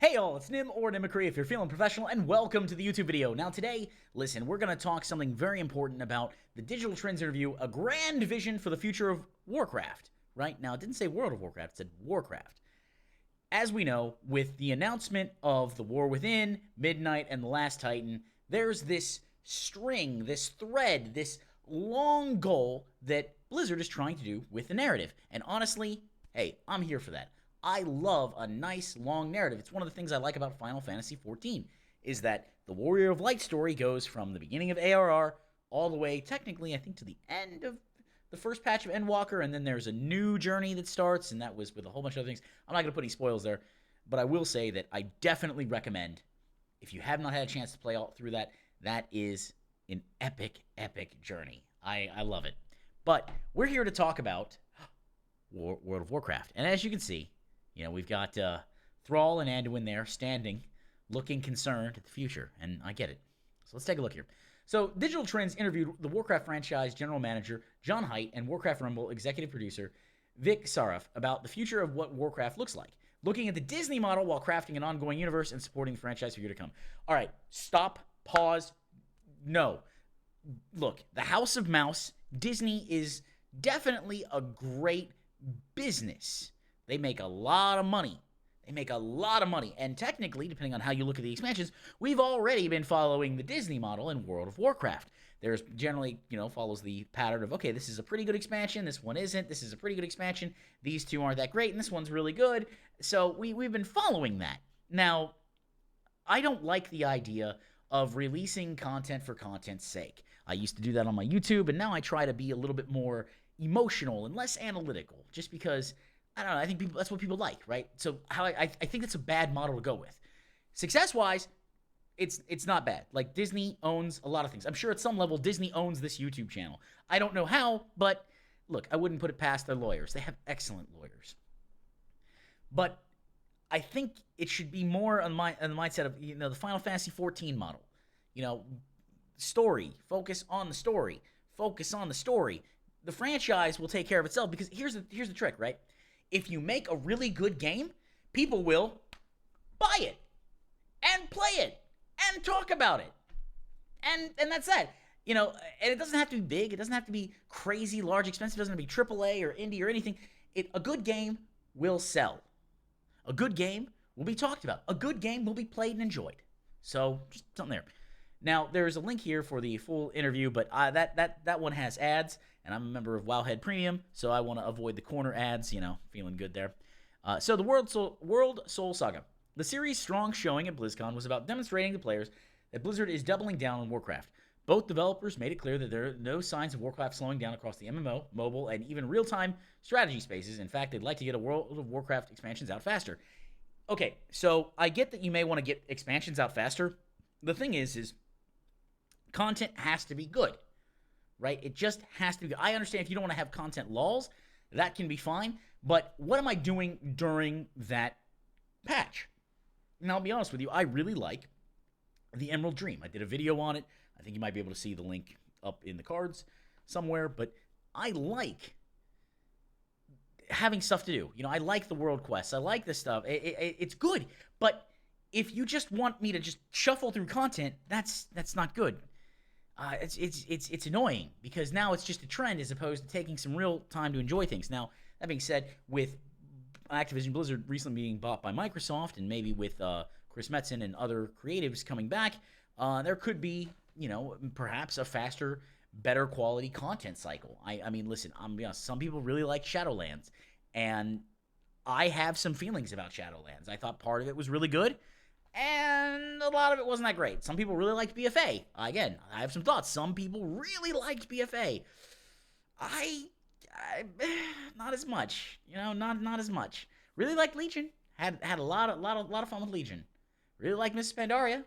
Hey all, it's Nim or Nimicry if you're feeling professional, and welcome to the YouTube video. Now today, listen, we're going to talk something very important about the Digital Trends interview, a grand vision for the future of Warcraft, right? Now, it didn't say World of Warcraft, it said Warcraft. As we know, with the announcement of The War Within, Midnight, and The Last Titan, there's this string, this thread, this long goal that Blizzard is trying to do with the narrative. And honestly, hey, I'm here for that. I love a nice long narrative. It's one of the things I like about Final Fantasy XIV is that the Warrior of Light story goes from the beginning of ARR all the way, technically, I think, to the end of the first patch of Endwalker, and then there's a new journey that starts, and that was with a whole bunch of other things. I'm not going to put any spoils there, but I will say that I definitely recommend, if you have not had a chance to play all through that, that is an epic, epic journey. I love it. But we're here to talk about World of Warcraft, and as you can see, you know, we've got Thrall and Anduin there, standing, looking concerned at the future, and I get it. So let's take a look here. So Digital Trends interviewed the Warcraft franchise general manager, John Haidt, and Warcraft Rumble executive producer, Vic Saraf, about the future of what Warcraft looks like, looking at the Disney model while crafting an ongoing universe and supporting the franchise for years to come. All right, stop, pause, no. Look, the House of Mouse, Disney is definitely a great business. They make a lot of money. They make a lot of money. And technically, depending on how you look at the expansions, we've already been following the Disney model in World of Warcraft. There's generally, follows the pattern of, okay, this is a pretty good expansion. This one isn't. This is a pretty good expansion. These two aren't that great, and this one's really good. So we've been following that. Now, I don't like the idea of releasing content for content's sake. I used to do that on my YouTube, and now I try to be a little bit more emotional and less analytical, just because I don't know. I think that's what people like, right? So I think that's a bad model to go with. Success-wise, it's not bad. Like, Disney owns a lot of things. I'm sure at some level Disney owns this YouTube channel. I don't know how, but look, I wouldn't put it past their lawyers. They have excellent lawyers. But I think it should be more on the mindset of the Final Fantasy XIV model. Story, focus on the story, focus on the story. The franchise will take care of itself, because here's the trick, right? If you make a really good game, people will buy it and play it and talk about it. And that's that. And it doesn't have to be big. It doesn't have to be crazy, large, expensive. It doesn't have to be AAA or indie or anything. A good game will sell. A good game will be talked about. A good game will be played and enjoyed. So, just something there. Now, there's a link here for the full interview, but that one has ads, and I'm a member of Wowhead Premium, so I want to avoid the corner ads, feeling good there. So the World Soul Saga. The series' strong showing at BlizzCon was about demonstrating to players that Blizzard is doubling down on Warcraft. Both developers made it clear that there are no signs of Warcraft slowing down across the MMO, mobile, and even real-time strategy spaces. In fact, they'd like to get a World of Warcraft expansions out faster. Okay, so I get that you may want to get expansions out faster. The thing is content has to be good, right? It just has to be good. I understand if you don't want to have content lulls, that can be fine, but what am I doing during that patch? And I'll be honest with you, I really like the Emerald Dream. I did a video on it. I think you might be able to see the link up in the cards somewhere, but I like having stuff to do. I like the world quests. I like this stuff. It's good, but if you just want me to just shuffle through content, that's not good. It's annoying, because now it's just a trend as opposed to taking some real time to enjoy things. Now, that being said, with Activision Blizzard recently being bought by Microsoft, and maybe with Chris Metzen and other creatives coming back, there could be, perhaps a faster, better quality content cycle. I mean, listen, I'm be honest, some people really like Shadowlands, and I have some feelings about Shadowlands. I thought part of it was really good, and a lot of it wasn't that great. Some people really liked BFA. Again, I have some thoughts. Some people really liked BFA. I not as much. Not as much. Really liked Legion. Had a lot of fun with Legion. Really liked Mrs. Pandaria.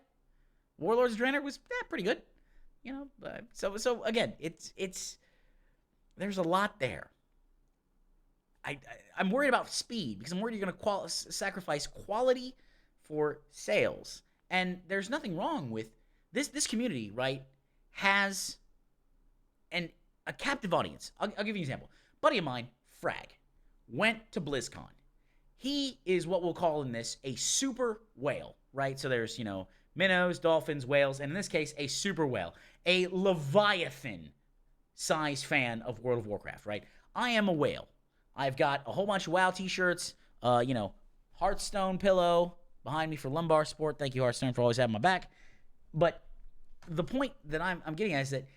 Warlords of Draenor was pretty good. So again, it's there's a lot there. I'm worried about speed, because I'm worried you're going to sacrifice quality for sales. And there's nothing wrong with this community, right? Has a captive audience. I'll give you an example. Buddy of mine, Frag, went to BlizzCon. He is what we'll call in this a super whale, right? So there's, minnows, dolphins, whales, and in this case, a super whale, a Leviathan size fan of World of Warcraft, right? I am a whale. I've got a whole bunch of WoW t-shirts, Hearthstone pillow behind me for lumbar support. Thank you, Hearthstone, for always having my back. But the point that I'm getting at is that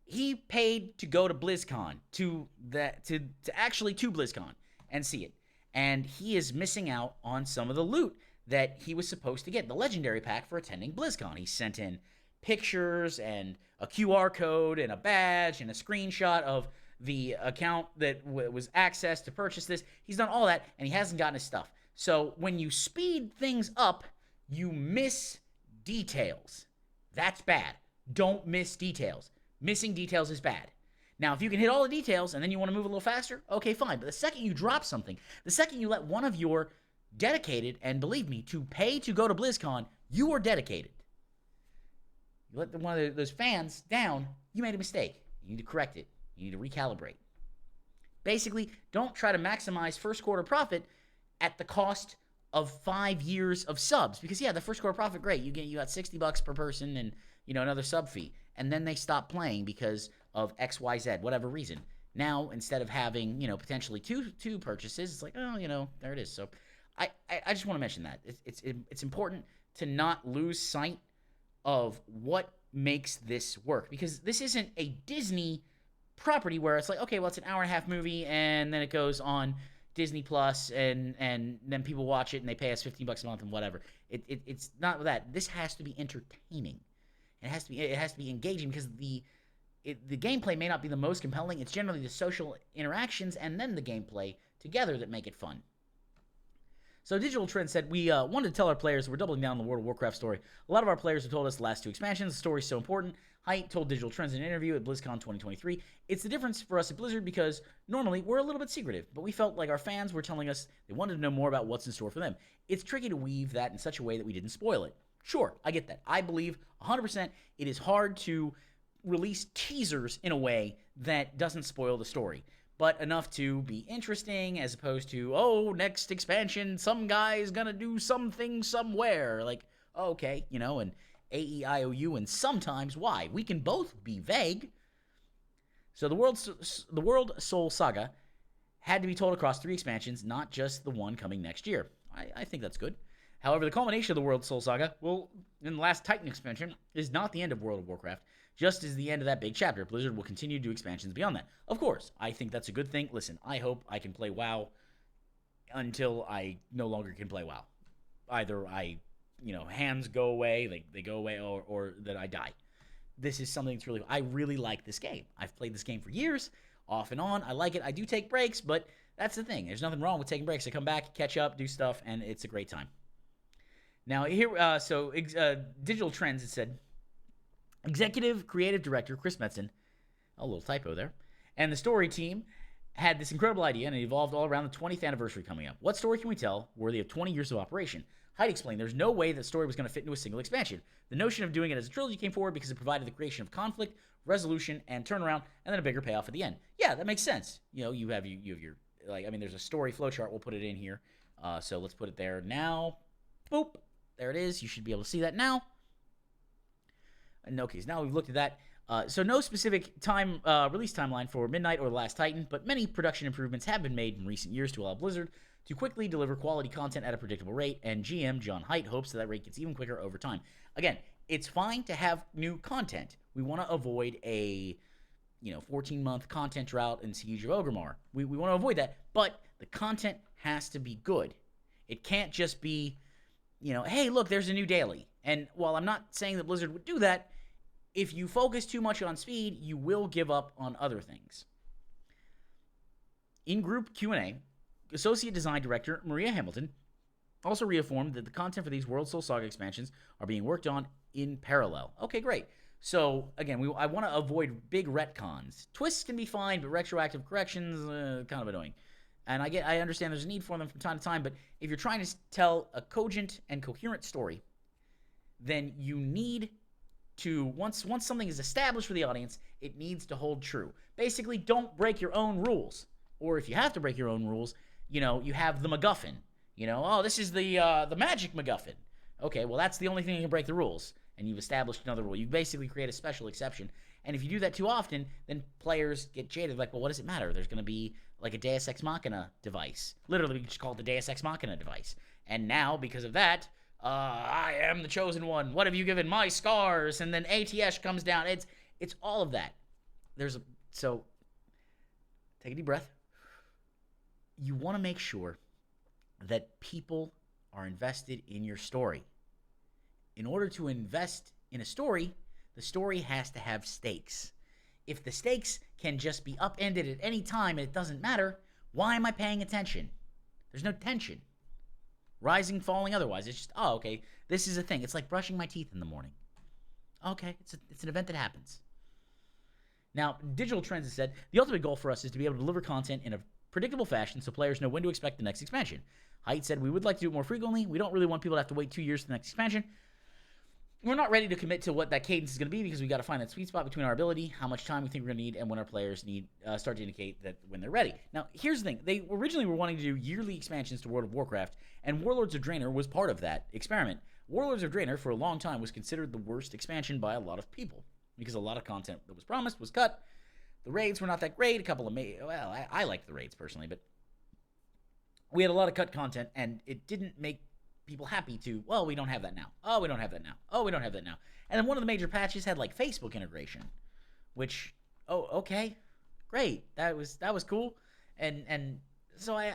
he paid to go to BlizzCon, to BlizzCon and see it. And he is missing out on some of the loot that he was supposed to get, the legendary pack for attending BlizzCon. He sent in pictures and a QR code and a badge and a screenshot of the account that was accessed to purchase this. He's done all that, and he hasn't gotten his stuff. So when you speed things up, you miss details. That's bad. Don't miss details. Missing details is bad. Now, if you can hit all the details and then you want to move a little faster, okay, fine. But the second you drop something, the second you let one of your dedicated, and believe me, to pay to go to BlizzCon, you are dedicated. You let one of those fans down, you made a mistake. You need to correct it. You need to recalibrate. Basically, don't try to maximize first quarter profit at the cost of 5 years of subs. Because, yeah, the first quarter profit, great. You got $60 per person and, another sub fee. And then they stop playing because of XYZ, whatever reason. Now, instead of having, potentially two purchases, it's like, oh, there it is. So I just want to mention that. It's important to not lose sight of what makes this work. Because this isn't a Disney property where it's like, okay, well, it's an hour-and-a-half movie, and then it goes on Disney Plus, and then people watch it, and they pay us $15 a month and whatever. It's not that. This has to be entertaining. It has to be engaging, because the gameplay may not be the most compelling. It's generally the social interactions and then the gameplay together that make it fun. So Digital Trend said, we wanted to tell our players we're doubling down on the World of Warcraft story. A lot of our players have told us the last 2 expansions, the story's so important. Height told Digital Trends in an interview at BlizzCon 2023, it's the difference for us at Blizzard because normally we're a little bit secretive, but we felt like our fans were telling us they wanted to know more about what's in store for them. It's tricky to weave that in such a way that we didn't spoil it. Sure, I get that. I believe 100% it is hard to release teasers in a way that doesn't spoil the story, but enough to be interesting as opposed to, oh, next expansion, some guy's gonna do something somewhere. Like, okay, and AEIOU and sometimes why. We can both be vague. So the World Soul Saga had to be told across 3 expansions, not just the one coming next year. I think that's good. However, the culmination of the World Soul Saga, in the last Titan expansion, is not the end of World of Warcraft, just as the end of that big chapter. Blizzard will continue to do expansions beyond that. Of course, I think that's a good thing. Listen, I hope I can play WoW until I no longer can play WoW. Either hands go away, they go away, or that I die. This is something that's I really like this game. I've played this game for years, off and on. I like it. I do take breaks, but that's the thing. There's nothing wrong with taking breaks. I come back, catch up, do stuff, and it's a great time. Now, here, Digital Trends, it said, Executive Creative Director Chris Metzen, a little typo there, and the story team had this incredible idea, and it evolved all around the 20th anniversary coming up. What story can we tell worthy of 20 years of operation? Height explained there's no way that story was going to fit into a single expansion. The notion of doing it as a trilogy came forward because it provided the creation of conflict, resolution, and turnaround, and then a bigger payoff at the end. Yeah, that makes sense. You have your there's a story flowchart. We'll put it in here. So let's put it there now. Boop. There it is. You should be able to see that now. And okay, so now we've looked at that. So no specific release timeline for Midnight or The Last Titan, but many production improvements have been made in recent years to allow Blizzard to quickly deliver quality content at a predictable rate, and GM John Haidt hopes that rate gets even quicker over time. Again, it's fine to have new content. We want to avoid a 14-month content drought in Siege of Orgrimmar. We want to avoid that, but the content has to be good. It can't just be, hey, look, there's a new daily. And while I'm not saying that Blizzard would do that, if you focus too much on speed, you will give up on other things. In group Q&A, Associate Design Director Maria Hamilton also reaffirmed that the content for these World Soul Saga expansions are being worked on in parallel. Okay, great. So, again, I want to avoid big retcons. Twists can be fine, but retroactive corrections, kind of annoying. And I understand there's a need for them from time to time, but if you're trying to tell a cogent and coherent story, then you need to, once something is established for the audience, it needs to hold true. Basically, don't break your own rules. Or if you have to break your own rules, you have the MacGuffin. You know, oh, this is the magic MacGuffin. Okay, well, that's the only thing that can break the rules. And you've established another rule. You basically create a special exception. And if you do that too often, then players get jaded. Like, well, what does it matter? There's going to be like a Deus Ex Machina device. Literally, we just call it the Deus Ex Machina device. And now, because of that, I am the chosen one. What have you given? My scars. And then ATS comes down. It's all of that. So take a deep breath. You want to make sure that people are invested in your story. In order to invest in a story, the story has to have stakes. If the stakes can just be upended at any time and it doesn't matter, why am I paying attention? There's no tension. Rising, falling, otherwise. It's just, oh, okay, this is a thing. It's like brushing my teeth in the morning. Okay, it's an event that happens. Now, Digital Trends has said, the ultimate goal for us is to be able to deliver content in a predictable fashion so players know when to expect the next expansion. Height said, we would like to do it more frequently. We don't really want people to have to wait 2 years for the next expansion. We're not ready to commit to what that cadence is going to be because we got to find that sweet spot between our ability, how much time we think we're going to need, and when our players start to indicate that when they're ready. Now, here's the thing. They originally were wanting to do yearly expansions to World of Warcraft, and Warlords of Draenor was part of that experiment. Warlords of Draenor, for a long time, was considered the worst expansion by a lot of people because a lot of content that was promised was cut. The raids were not that great. A couple of I liked the raids personally, but we had a lot of cut content, and it didn't make people happy to, well, we don't have that now. Oh, we don't have that now. Oh, we don't have that now. And then one of the major patches had like Facebook integration, which, oh, okay, great. That was cool. And so I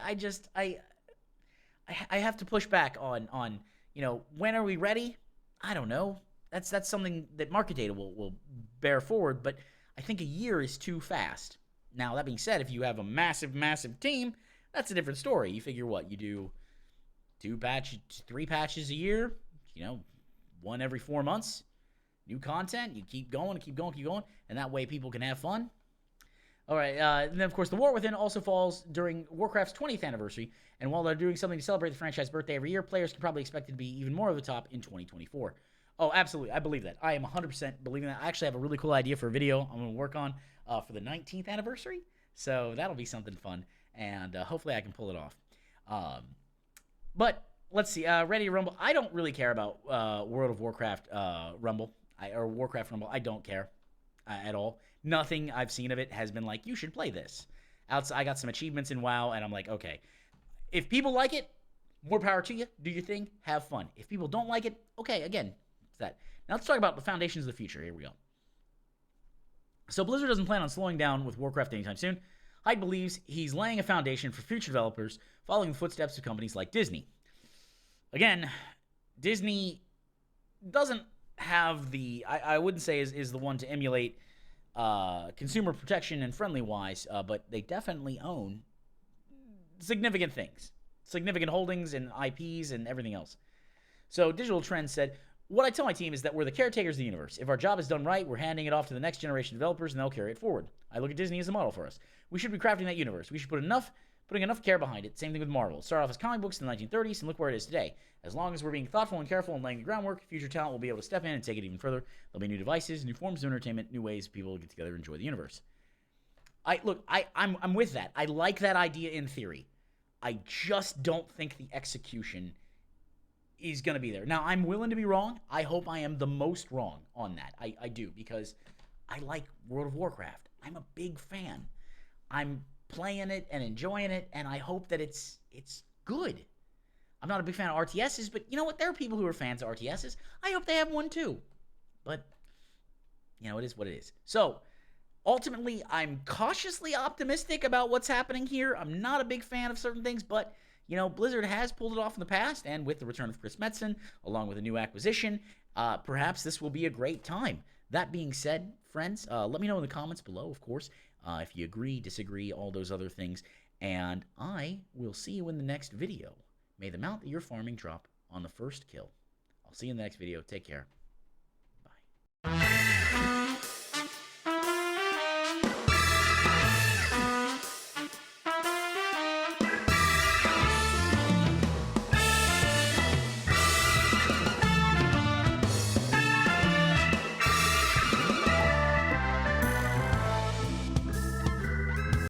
have to push back on, you know, when are we ready? I don't know. That's something that market data will bear forward, but I think a year is too fast. Now, that being said, if you have a massive, massive team, that's a different story. You figure what? You do 3 patches a year, you know, 1 every 4 months, new content, you keep going, and that way people can have fun. All right, and then, of course, The War Within also falls during Warcraft's 20th anniversary, and while they're doing something to celebrate the franchise birthday every year, players can probably expect it to be even more of the top in 2024. Oh, absolutely, I believe that. I am 100% believing that. I actually have a really cool idea for a video I'm going to work on for the 19th anniversary, so that'll be something fun, and hopefully I can pull it off. But let's see, Ready to Rumble. I don't really care about World of Warcraft Rumble, or Warcraft Rumble. I don't care at all. Nothing I've seen of it has been like, you should play this. I got some achievements in WoW, and I'm like, okay. If people like it, more power to you. Do your thing. Have fun. If people don't like it, okay, again, it's that. Now let's talk about the foundations of the future. Here we go. So Blizzard doesn't plan on slowing down with Warcraft anytime soon. Hyde believes he's laying a foundation for future developers, following the footsteps of companies like Disney. Again, Disney doesn't have the, I wouldn't say is the one to emulate consumer protection and friendly-wise, but they definitely own significant things, significant holdings and IPs and everything else. So Digital Trends said, what I tell my team is that we're the caretakers of the universe. If our job is done right, we're handing it off to the next generation of developers, and they'll carry it forward. I look at Disney as a model for us. We should be crafting that universe. We should putting enough care behind it. Same thing with Marvel. It started off as comic books in the 1930s, and look where it is today. As long as we're being thoughtful and careful and laying the groundwork, future talent will be able to step in and take it even further. There'll be new devices, new forms of entertainment, new ways people get together and enjoy the universe. I'm with that. I like that idea in theory. I just don't think the execution is going to be there. Now, I'm willing to be wrong. I hope I am the most wrong on that. I do, because I like World of Warcraft. I'm a big fan. I'm playing it and enjoying it, and I hope that it's good. I'm not a big fan of RTSs, but you know what? There are people who are fans of RTSs. I hope they have one too. But, you know, it is what it is. So, ultimately, I'm cautiously optimistic about what's happening here. I'm not a big fan of certain things, but, you know, Blizzard has pulled it off in the past, and with the return of Chris Metzen, along with a new acquisition, perhaps this will be a great time. That being said, friends, let me know in the comments below, of course, if you agree, disagree, all those other things, and I will see you in the next video. May the mount that you're farming drop on the first kill. I'll see you in the next video. Take care.